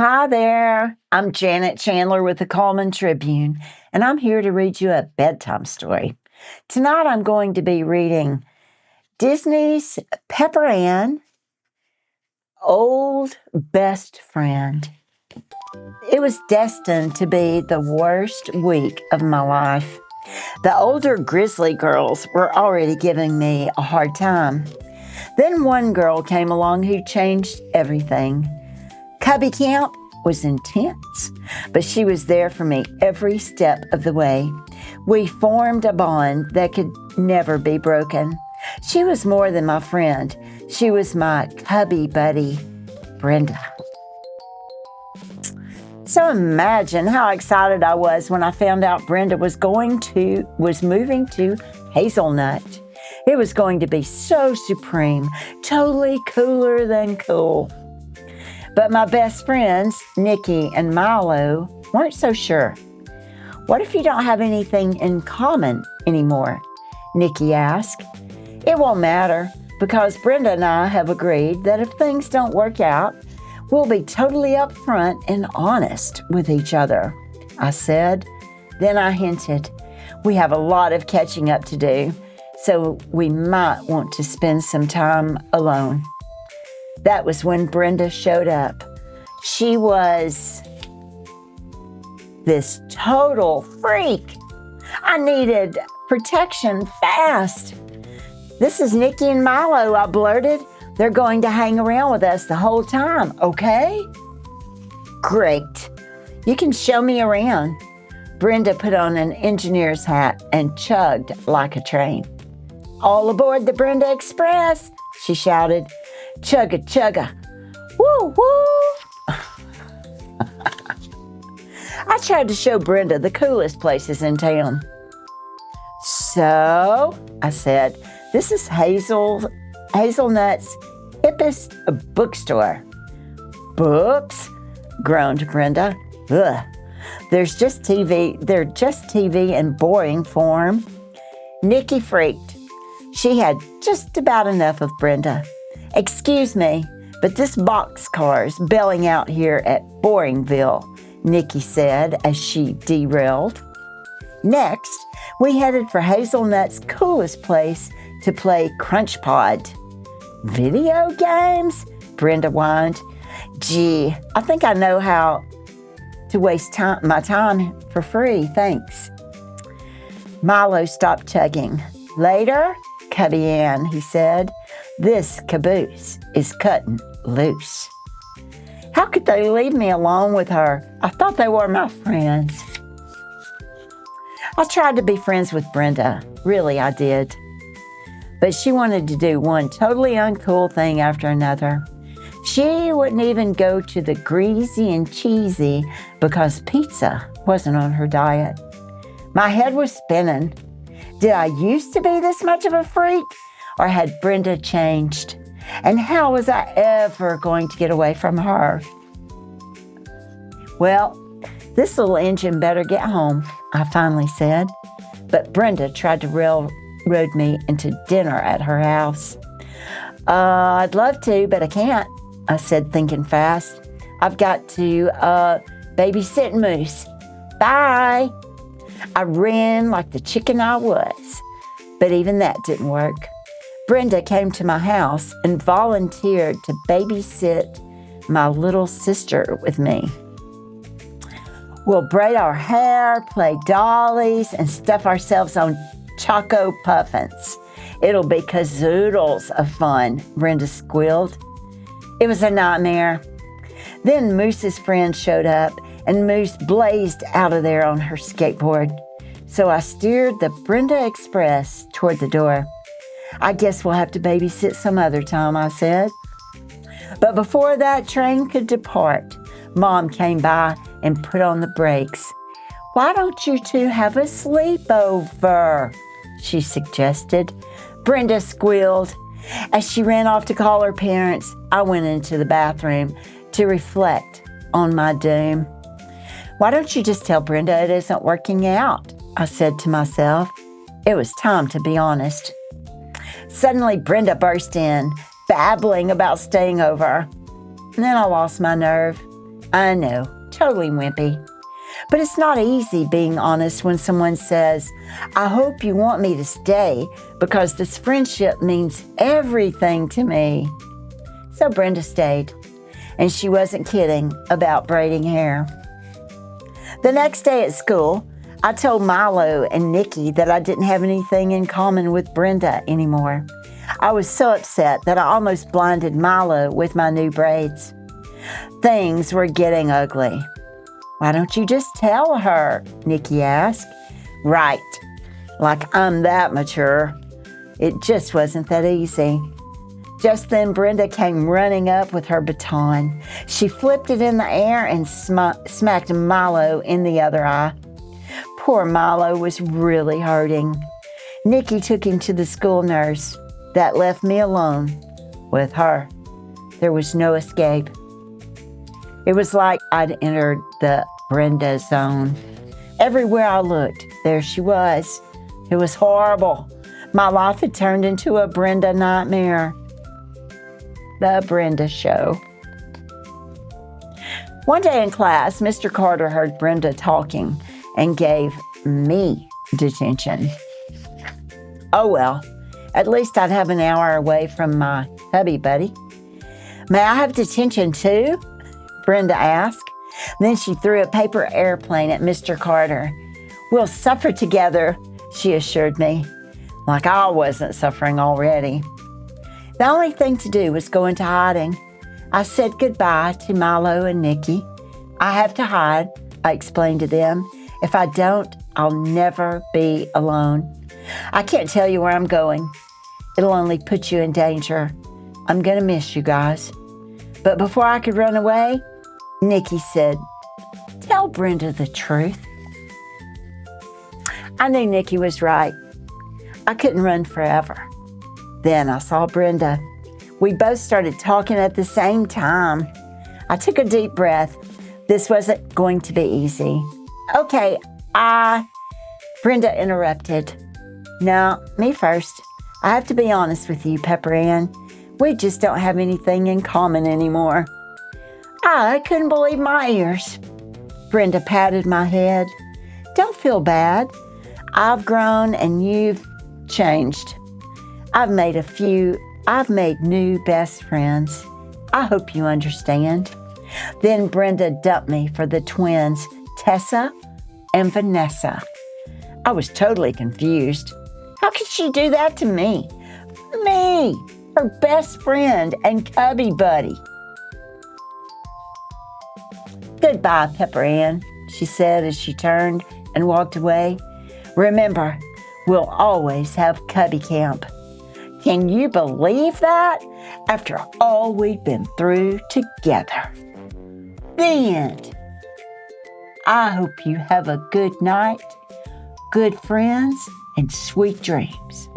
Hi there. I'm Janet Chandler with the Cullman Tribune, and I'm here to read you a bedtime story. Tonight I'm going to be reading Disney's Pepper Ann, Old Best Friend. It was destined to be the worst week of my life. The older Grizzly girls were already giving me a hard time. Then one girl came along who changed everything. Cubby camp was intense, but she was there for me every step of the way. We formed a bond that could never be broken. She was more than my friend. She was my cubby buddy, Brenda. So imagine how excited I was when I found out Brenda was moving to Hazelnut. It was going to be so supreme, totally cooler than cool. But my best friends, Nikki and Milo, weren't so sure. What if you don't have anything in common anymore? Nikki asked. It won't matter, because Brenda and I have agreed that if things don't work out, we'll be totally upfront and honest with each other, I said. Then I hinted, we have a lot of catching up to do, so we might want to spend some time alone. That was when Brenda showed up. She was this total freak. I needed protection fast. This is Nikki and Milo, I blurted. They're going to hang around with us the whole time, okay? Great. You can show me around. Brenda put on an engineer's hat and chugged like a train. All aboard the Brenda Express, she shouted. Chugga, chugga. Woo, woo. I tried to show Brenda the coolest places in town. So, I said, this is Hazelnut's hippest bookstore. Books? Groaned Brenda. Ugh. They're just TV in boring form. Nikki freaked. She had just about enough of Brenda. Excuse me, but this boxcar's belling out here at Boringville, Nikki said as she derailed. Next, we headed for Hazelnut's coolest place to play Crunch Pod. Video games? Brenda whined. Gee, I think I know how to waste my time for free, thanks. Milo stopped chugging. Later, Cubby Ann, he said. This caboose is cutting loose. How could they leave me alone with her? I thought they were my friends. I tried to be friends with Brenda. Really, I did. But she wanted to do one totally uncool thing after another. She wouldn't even go to the greasy and cheesy because pizza wasn't on her diet. My head was spinning. Did I used to be this much of a freak? Or had Brenda changed? And how was I ever going to get away from her? Well, this little engine better get home, I finally said. But Brenda tried to railroad me into dinner at her house. I'd love to, but I can't, I said, thinking fast. I've got to babysit Moose. Bye. I ran like the chicken I was, but even that didn't work. Brenda came to my house and volunteered to babysit my little sister with me. We'll braid our hair, play dollies, and stuff ourselves on choco puffins. It'll be kazoodles of fun, Brenda squealed. It was a nightmare. Then Moose's friend showed up, and Moose blazed out of there on her skateboard. So I steered the Brenda Express toward the door. I guess we'll have to babysit some other time, I said. But before that train could depart, Mom came by and put on the brakes. Why don't you two have a sleepover? She suggested. Brenda squealed. As she ran off to call her parents, I went into the bathroom to reflect on my doom. Why don't you just tell Brenda it isn't working out? I said to myself. It was time to be honest. Suddenly, Brenda burst in, babbling about staying over. And then I lost my nerve. I know, totally wimpy. But it's not easy being honest when someone says, I hope you want me to stay because this friendship means everything to me. So Brenda stayed, and she wasn't kidding about braiding hair. The next day at school, I told Milo and Nikki that I didn't have anything in common with Brenda anymore. I was so upset that I almost blinded Milo with my new braids. Things were getting ugly. Why don't you just tell her? Nikki asked. Right, like I'm that mature. It just wasn't that easy. Just then, Brenda came running up with her baton. She flipped it in the air and smacked Milo in the other eye. Poor Milo was really hurting. Nikki took him to the school nurse. That left me alone with her. There was no escape. It was like I'd entered the Brenda zone. Everywhere I looked, there she was. It was horrible. My life had turned into a Brenda nightmare. The Brenda Show. One day in class, Mr. Carter heard Brenda talking and gave me detention. Oh well, at least I'd have an hour away from my hubby buddy. May I have detention too? Brenda asked. Then she threw a paper airplane at Mr. Carter. We'll suffer together, she assured me, like I wasn't suffering already. The only thing to do was go into hiding. I said goodbye to Milo and Nikki. I have to hide, I explained to them. If I don't, I'll never be alone. I can't tell you where I'm going. It'll only put you in danger. I'm going to miss you guys. But before I could run away, Nikki said, tell Brenda the truth. I knew Nikki was right. I couldn't run forever. Then I saw Brenda. We both started talking at the same time. I took a deep breath. This wasn't going to be easy. Okay, Brenda interrupted. No, me first. I have to be honest with you, Pepper Ann. We just don't have anything in common anymore. I couldn't believe my ears. Brenda patted my head. Don't feel bad. I've grown and you've changed. I've made new best friends. I hope you understand. Then Brenda dumped me for the twins, Tessa and Vanessa. I was totally confused. How could she do that to me? Me, her best friend and cubby buddy. Goodbye, Pepper Ann, she said as she turned and walked away. Remember, we'll always have cubby camp. Can you believe that? After all we've been through together. The end. I hope you have a good night, good friends, and sweet dreams.